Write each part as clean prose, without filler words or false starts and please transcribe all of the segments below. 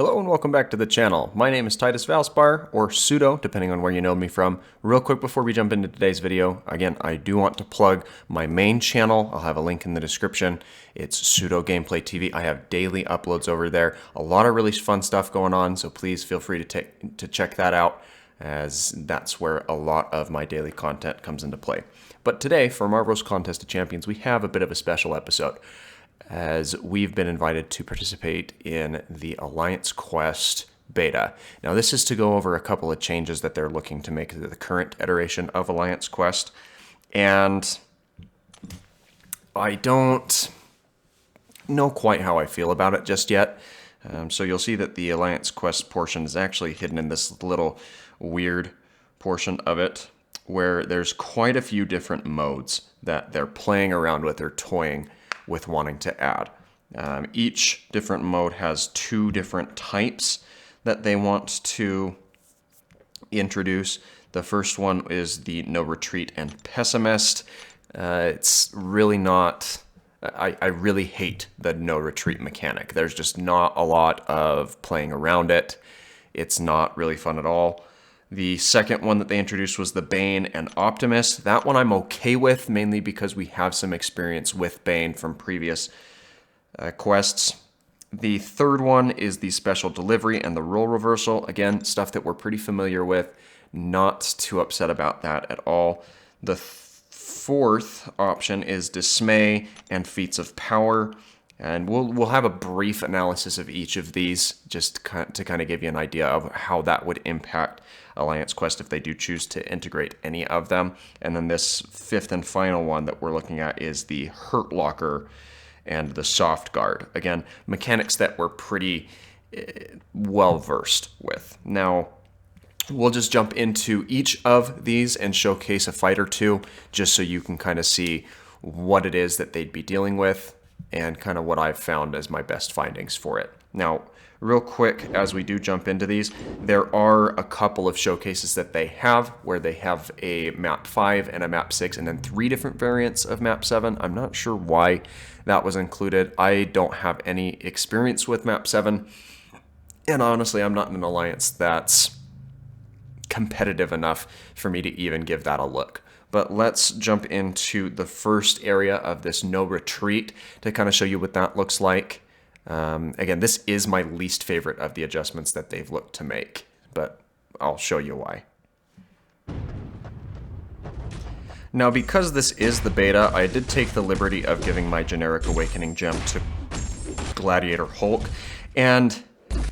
Hello and welcome back to the channel. My name is Titus Valspar, or Pseudo, depending on where you know me from. Real quick before we jump into today's video, again, I do want to plug my main channel. I'll have a link in the description. It's Pseudo Gameplay TV. I have daily uploads over there. A lot of really fun stuff going on, so please feel free to check that out, as that's where a lot of my daily content comes into play. But today, for Marvel's Contest of Champions, we have a bit of a special episode, as we've been invited to participate in the Alliance Quest beta. Now, this is to go over a couple of changes that they're looking to make to the current iteration of Alliance Quest, and I don't know quite how I feel about it just yet. So you'll see that the Alliance Quest portion is actually hidden in this little weird portion of it, where there's quite a few different modes that they're playing around with or toying with wanting to add. Each different mode has two different types that they want to introduce. The first one is the No Retreat and Pessimist. It's really not... I really hate the No Retreat mechanic. There's just not a lot of playing around it. It's not really fun at all. The second one that they introduced was the Bane and Optimist. That one I'm okay with, mainly because we have some experience with Bane from previous quests. The third one is the Special Delivery and the Role Reversal. Again, stuff that we're pretty familiar with. Not too upset about that at all. The fourth option is Dismay and Feats of Power. And we'll have a brief analysis of each of these, just to kind of give you an idea of how that would impact Alliance Quest if they do choose to integrate any of them. And then this fifth and final one that we're looking at is the Hurt Locker and the Soft Guard. Again, mechanics that we're pretty well versed with. Now, we'll just jump into each of these and showcase a fight or two, just so you can kind of see what it is that they'd be dealing with, and kind of what I've found as my best findings for it. Now, real quick, as we do jump into these, there are a couple of showcases that they have, where they have a map 5 and a map 6, and then 3 different variants of map 7. I'm not sure why that was included. I don't have any experience with map 7, and honestly, I'm not in an alliance that's competitive enough for me to even give that a look. But let's jump into the first area of this No Retreat to kind of show you what that looks like. Again, this is my least favorite of the adjustments that they've looked to make, but I'll show you why. Now, because this is the beta, I did take the liberty of giving my generic Awakening Gem to Gladiator Hulk, and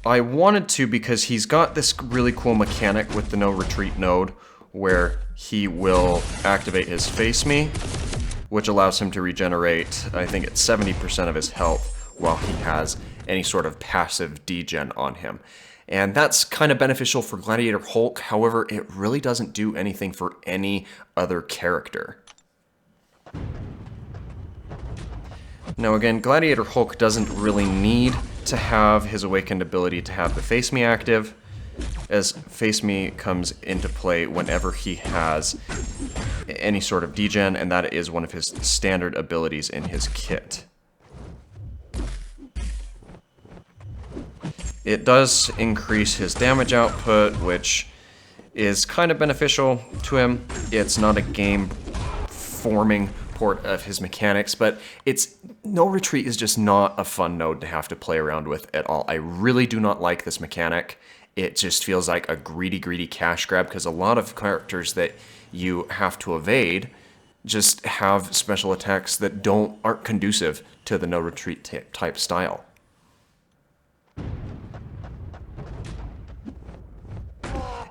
I wanted to because he's got this really cool mechanic with the No Retreat node, where he will activate his Face Me, which allows him to regenerate, I think it's 70% of his health, while he has any sort of passive degen on him. And that's kind of beneficial for Gladiator Hulk, however, it really doesn't do anything for any other character. Now again, Gladiator Hulk doesn't really need to have his awakened ability to have the Face Me active, as Face Me comes into play whenever he has any sort of degen, and that is one of his standard abilities in his kit. It does increase his damage output, which is kind of beneficial to him. It's not a game-forming port of his mechanics, but No Retreat is just not a fun node to have to play around with at all. I really do not like this mechanic. It just feels like a greedy cash grab, because a lot of characters that you have to evade just have special attacks that aren't conducive to the No Retreat type style.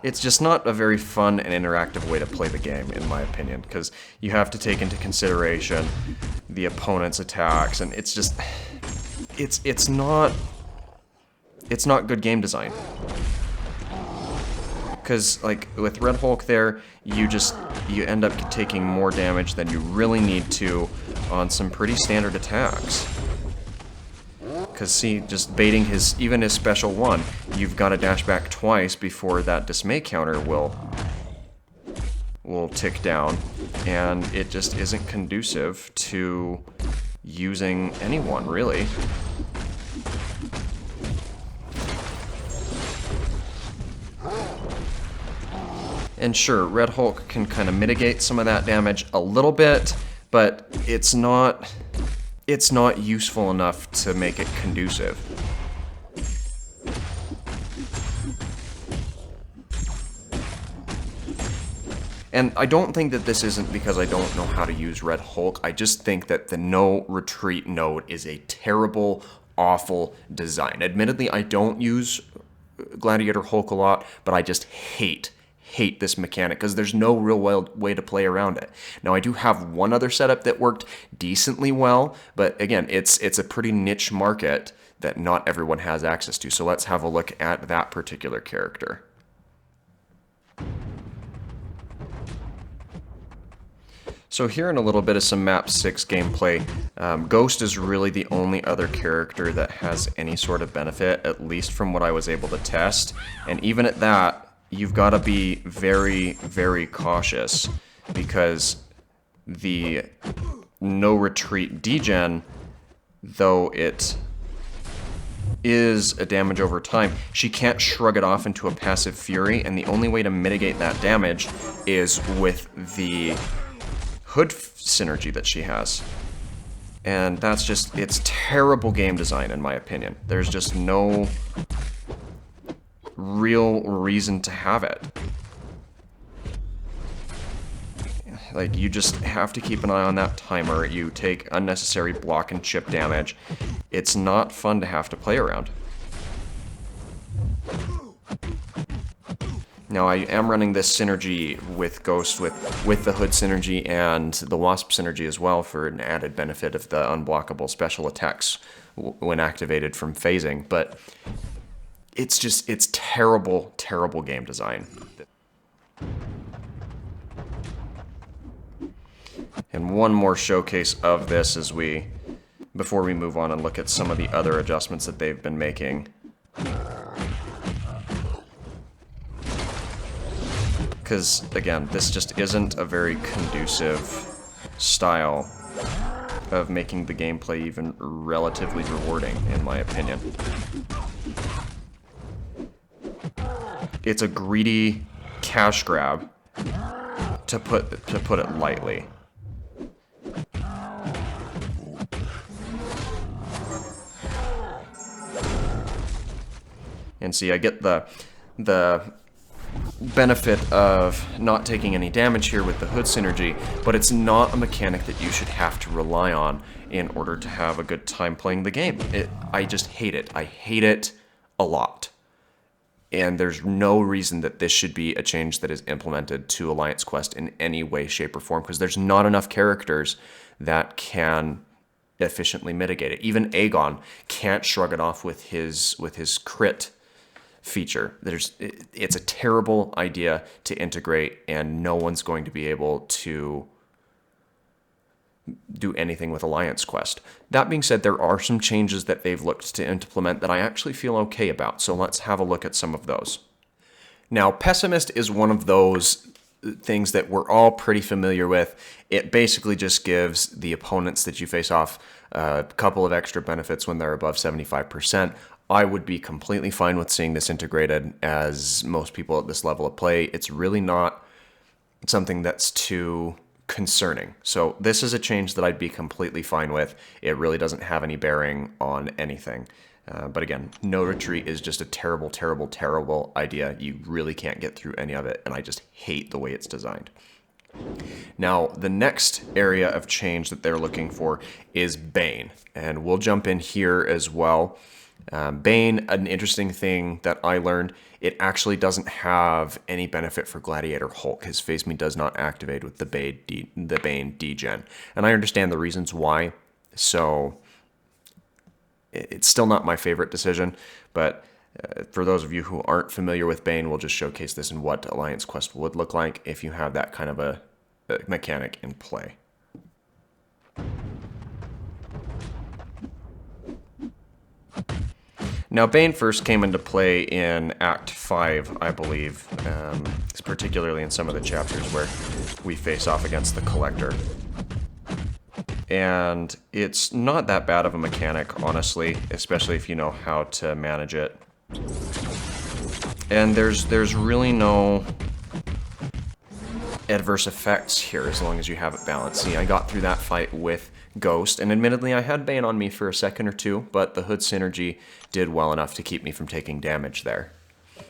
It's just not a very fun and interactive way to play the game, in my opinion, because you have to take into consideration the opponent's attacks, and it's just... It's not good game design. Because, like, with Red Hulk there, you end up taking more damage than you really need to on some pretty standard attacks. Because, see, just baiting even his special one, you've got to dash back twice before that Dismay counter will tick down, and it just isn't conducive to using anyone, really. And sure, Red Hulk can kind of mitigate some of that damage a little bit, but it's not useful enough to make it conducive. And I don't think that this isn't because I don't know how to use Red Hulk. I just think that the no retreat node is a terrible, awful design. Admittedly, I don't use Gladiator Hulk a lot, but I just hate this mechanic because there's no real way to play around it. Now, I do have one other setup that worked decently well, but again, it's a pretty niche market that not everyone has access to. So let's have a look at that particular character. So here in a little bit of some map 6 gameplay, Ghost is really the only other character that has any sort of benefit, at least from what I was able to test. And even at that, you've got to be very, very cautious, because the no retreat degen, though it is a damage over time, she can't shrug it off into a passive fury, and the only way to mitigate that damage is with the hood synergy that she has. And that's just, it's terrible game design in my opinion. There's just no real reason to have it. Like, you just have to keep an eye on that timer. You take unnecessary block and chip damage. It's not fun to have to play around. Now, I am running this synergy with Ghost with the Hood synergy and the Wasp synergy as well for an added benefit of the unblockable special attacks when activated from phasing, but it's terrible, terrible game design. And one more showcase of this before we move on and look at some of the other adjustments that they've been making. Because, again, this just isn't a very conducive style of making the gameplay even relatively rewarding, in my opinion. It's a greedy cash grab, to put it lightly. And see, I get the benefit of not taking any damage here with the Hood synergy, but it's not a mechanic that you should have to rely on in order to have a good time playing the game. I just hate it. I hate it a lot. And there's no reason that this should be a change that is implemented to Alliance Quest in any way, shape, or form, because there's not enough characters that can efficiently mitigate it. Even Aegon can't shrug it off with his crit feature. It's a terrible idea to integrate, and no one's going to be able to do anything with Alliance Quest. That being said, there are some changes that they've looked to implement that I actually feel okay about, so let's have a look at some of those. Now, Pessimist is one of those things that we're all pretty familiar with. It basically just gives the opponents that you face off a couple of extra benefits when they're above 75%. I would be completely fine with seeing this integrated, as most people at this level of play. It's really not something that's too concerning. So this is a change that I'd be completely fine with. It really doesn't have any bearing on anything. But again, no retreat is just a terrible, terrible, terrible idea. You really can't get through any of it, and I just hate the way it's designed. Now, the next area of change that they're looking for is Bane, and we'll jump in here as well. Bane, an interesting thing that I learned, it actually doesn't have any benefit for Gladiator Hulk. His Face Me does not activate with the Bane degen. And I understand the reasons why, so it's still not my favorite decision, but for those of you who aren't familiar with Bane, we'll just showcase this in what Alliance Quest would look like if you have that kind of a mechanic in play. Now, Bane first came into play in Act 5, I believe, particularly in some of the chapters where we face off against the Collector. And it's not that bad of a mechanic, honestly, especially if you know how to manage it. And there's really no adverse effects here as long as you have it balanced. See, I got through that fight with Ghost, and admittedly I had Bane on me for a second or two, but the Hood synergy did well enough to keep me from taking damage there.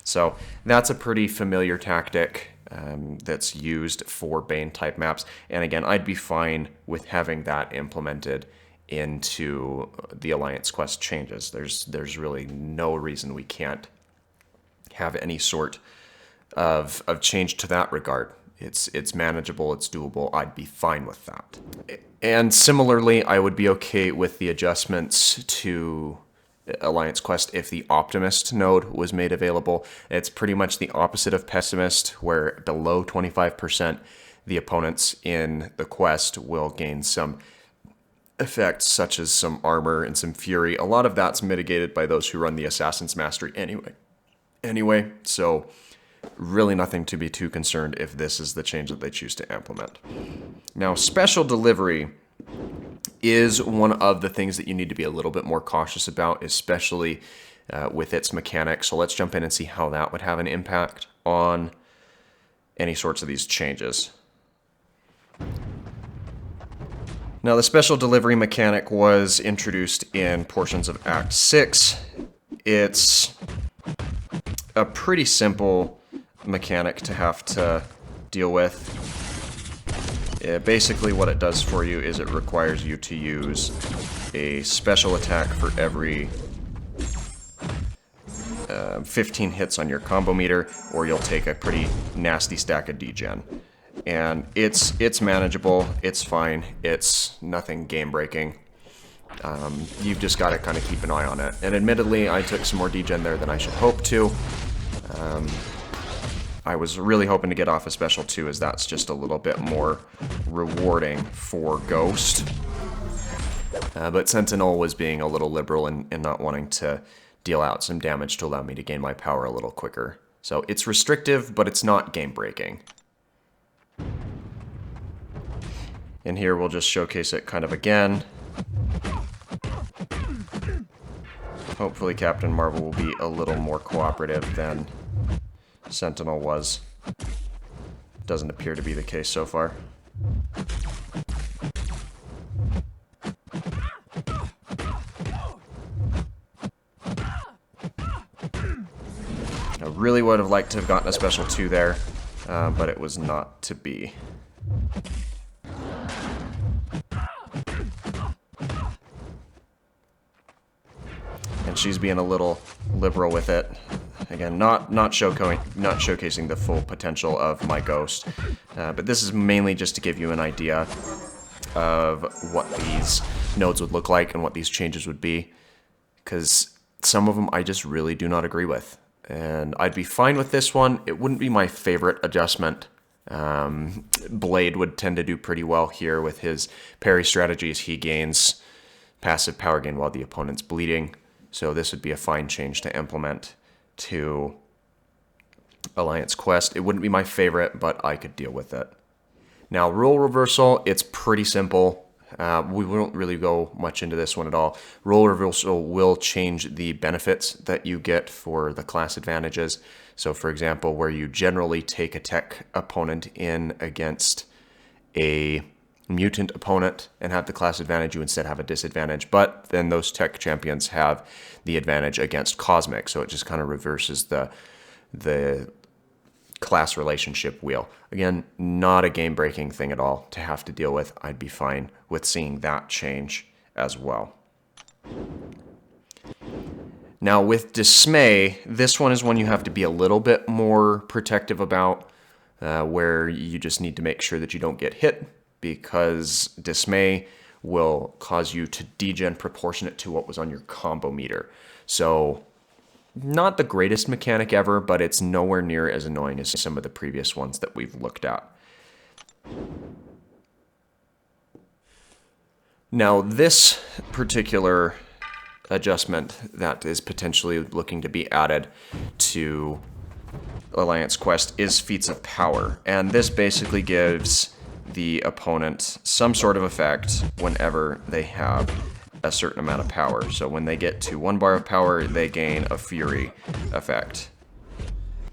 So that's a pretty familiar tactic that's used for Bane type maps, and again, I'd be fine with having that implemented into the Alliance Quest changes. There's really no reason we can't have any sort of change to that regard. It's manageable, it's doable, I'd be fine with that. And similarly, I would be okay with the adjustments to Alliance Quest if the Optimist node was made available. It's pretty much the opposite of Pessimist, where below 25%, the opponents in the quest will gain some effects such as some armor and some fury. A lot of that's mitigated by those who run the Assassin's Mastery anyway, so really nothing to be too concerned if this is the change that they choose to implement. Now, special delivery is one of the things that you need to be a little bit more cautious about, especially with its mechanics. So let's jump in and see how that would have an impact on any sorts of these changes. Now, the special delivery mechanic was introduced in portions of Act 6. It's a pretty simple mechanic to have to deal with. Basically what it does for you is it requires you to use a special attack for every 15 hits on your combo meter, or you'll take a pretty nasty stack of degen. And it's manageable, it's fine, it's nothing game-breaking. You've just got to kind of keep an eye on it. And admittedly, I took some more degen there than I should hope to. I was really hoping to get off a special 2, as that's just a little bit more rewarding for Ghost. But Sentinel was being a little liberal in not wanting to deal out some damage to allow me to gain my power a little quicker. So it's restrictive, but it's not game-breaking. And here we'll just showcase it kind of again. Hopefully Captain Marvel will be a little more cooperative than Sentinel was. Doesn't appear to be the case so far. I really would have liked to have gotten a special 2 there, but it was not to be. And she's being a little liberal with it. Again, not showcasing the full potential of my Ghost, but this is mainly just to give you an idea of what these nodes would look like and what these changes would be, because some of them I just really do not agree with. And I'd be fine with this one. It wouldn't be my favorite adjustment. Blade would tend to do pretty well here with his parry strategies. He gains passive power gain while the opponent's bleeding, so this would be a fine change to implement to Alliance Quest. It wouldn't be my favorite, but I could deal with it. Now, role reversal, it's pretty simple. We won't really go much into this one at all. Role reversal will change the benefits that you get for the class advantages. So, for example, where you generally take a tech opponent in against a mutant opponent and have the class advantage, you instead have a disadvantage, but then those tech champions have the advantage against cosmic, so it just kind of reverses the class relationship wheel. Again, not a game-breaking thing at all to have to deal with. I'd be fine with seeing that change as well. Now with Dismay, this one is one you have to be a little bit more protective about, where you just need to make sure that you don't get hit, because Dismay will cause you to degen proportionate to what was on your combo meter. So, not the greatest mechanic ever, but it's nowhere near as annoying as some of the previous ones that we've looked at. Now, this particular adjustment that is potentially looking to be added to Alliance Quest is Feats of Power, and this basically gives the opponent some sort of effect whenever they have a certain amount of power. So when they get to 1 bar of power, they gain a Fury effect.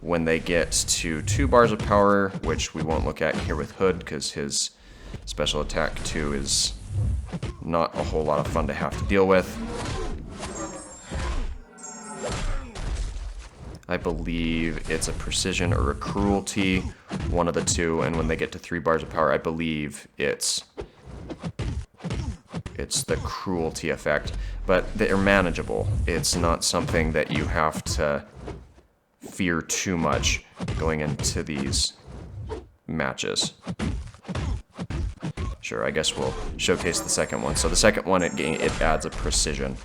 when they get to 2 bars of power, which we won't look at here with Hood because his special attack 2 is not a whole lot of fun to have to deal with. I believe it's a precision or a cruelty, one of the two, and when they get to 3 bars of power, I believe it's the cruelty effect, but they're manageable. It's not something that you have to fear too much going into these matches. Sure, I guess we'll showcase the second one. So the second one, it adds a precision.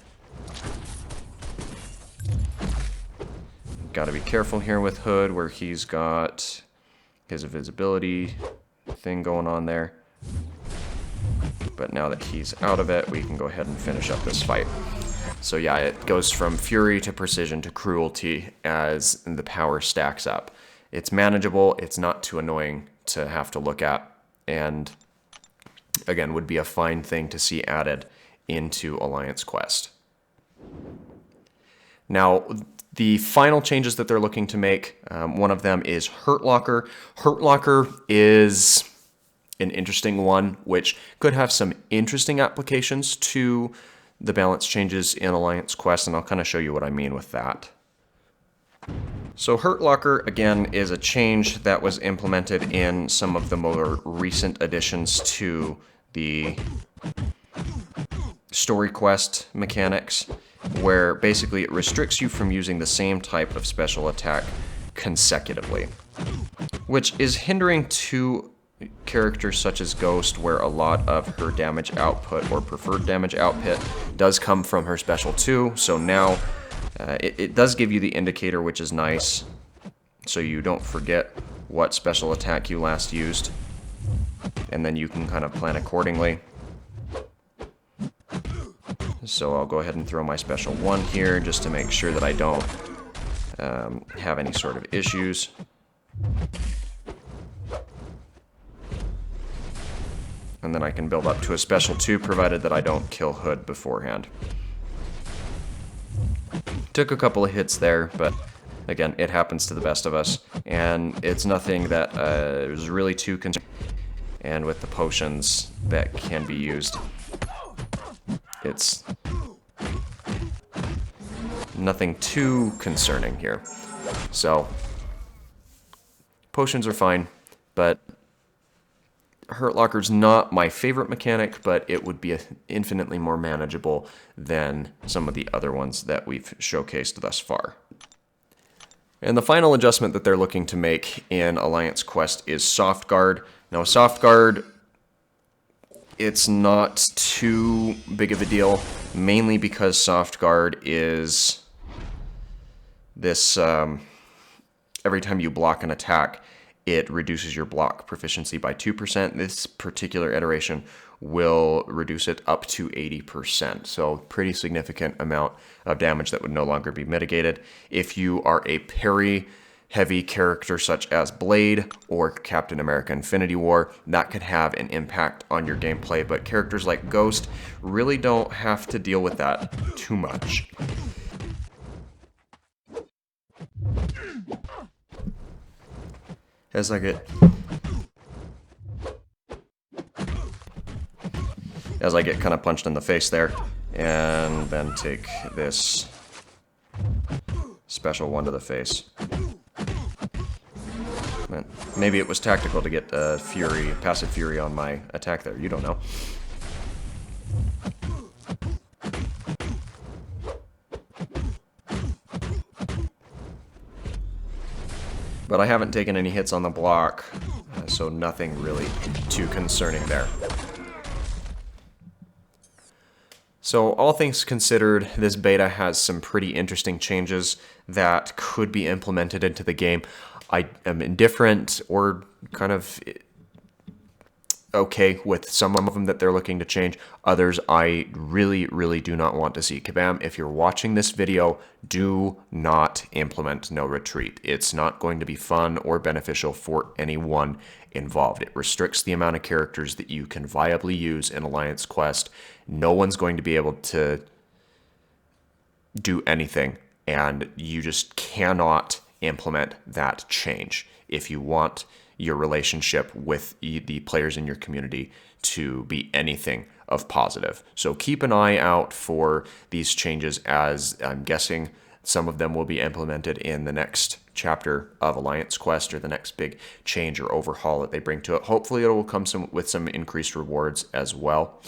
Got to be careful here with Hood, where he's got his invisibility thing going on there. But now that he's out of it, we can go ahead and finish up this fight. So yeah, it goes from fury to precision to cruelty as the power stacks up. It's manageable, it's not too annoying to have to look at, and again, would be a fine thing to see added into Alliance Quest. Now, the final changes that they're looking to make, one of them is Hurt Locker. Hurt Locker is an interesting one, which could have some interesting applications to the balance changes in Alliance Quest, and I'll kind of show you what I mean with that. So Hurt Locker, again, is a change that was implemented in some of the more recent additions to the story quest mechanics, where basically it restricts you from using the same type of special attack consecutively, which is hindering two characters such as Ghost, where a lot of her damage output or preferred damage output does come from her special 2. So now it does give you the indicator, which is nice, so you don't forget what special attack you last used, and then you can kind of plan accordingly. So I'll go ahead and throw my special 1 here just to make sure that I don't have any sort of issues. And then I can build up to a special 2, provided that I don't kill Hood beforehand. Took a couple of hits there, but again, it happens to the best of us, and it's nothing that is really too concerning. And with the potions that can be used, it's nothing too concerning here. So, potions are fine, but Hurt Locker's not my favorite mechanic, but it would be infinitely more manageable than some of the other ones that we've showcased thus far. And the final adjustment that they're looking to make in Alliance Quest is Soft Guard. Now, Soft Guard, it's not too big of a deal, mainly because Soft Guard is this, every time you block an attack, it reduces your block proficiency by 2%. This particular iteration will reduce it up to 80%. So pretty significant amount of damage that would no longer be mitigated. If you are a parry heavy character such as Blade or Captain America Infinity War, that could have an impact on your gameplay, but characters like Ghost really don't have to deal with that too much. As I get kind of punched in the face there, and then take this special 1 to the face. Maybe it was tactical to get passive fury on my attack there, you don't know. But I haven't taken any hits on the block, so nothing really too concerning there. So all things considered, this beta has some pretty interesting changes that could be implemented into the game. I am indifferent or kind of okay with some of them that they're looking to change. Others I really, really do not want to see. Kabam, if you're watching this video, do not implement No Retreat. It's not going to be fun or beneficial for anyone involved. It restricts the amount of characters that you can viably use in Alliance Quest. No one's going to be able to do anything, and you just cannot implement that change if you want your relationship with the players in your community to be anything of positive. So keep an eye out for these changes, as I'm guessing some of them will be implemented in the next chapter of Alliance Quest, or the next big change or overhaul that they bring to it. Hopefully it will come with some increased rewards as well.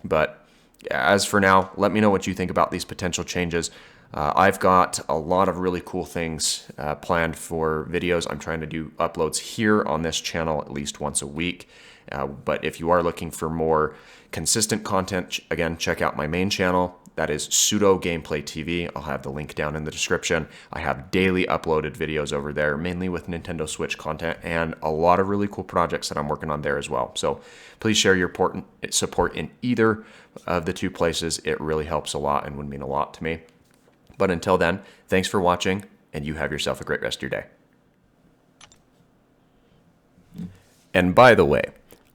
But as for now, let me know what you think about these potential changes. I've got a lot of really cool things planned for videos. I'm trying to do uploads here on this channel at least once a week. But if you are looking for more consistent content, again, check out my main channel. That is Pseudo Gamplay TV. I'll have the link down in the description. I have daily uploaded videos over there, mainly with Nintendo Switch content, and a lot of really cool projects that I'm working on there as well. So please share your support in either of the two places. It really helps a lot and would mean a lot to me. But until then, thanks for watching, and you have yourself a great rest of your day. And by the way,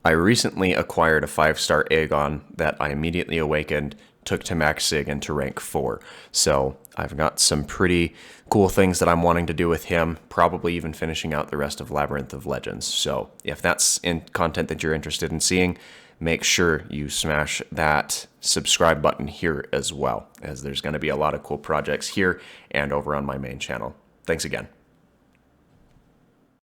I recently acquired a 5-star Aegon that I immediately awakened, took to max sig and to rank 4. So I've got some pretty cool things that I'm wanting to do with him, probably even finishing out the rest of Labyrinth of Legends. So if that's in content that you're interested in seeing, make sure you smash that subscribe button here as well, as there's going to be a lot of cool projects here and over on my main channel. Thanks again.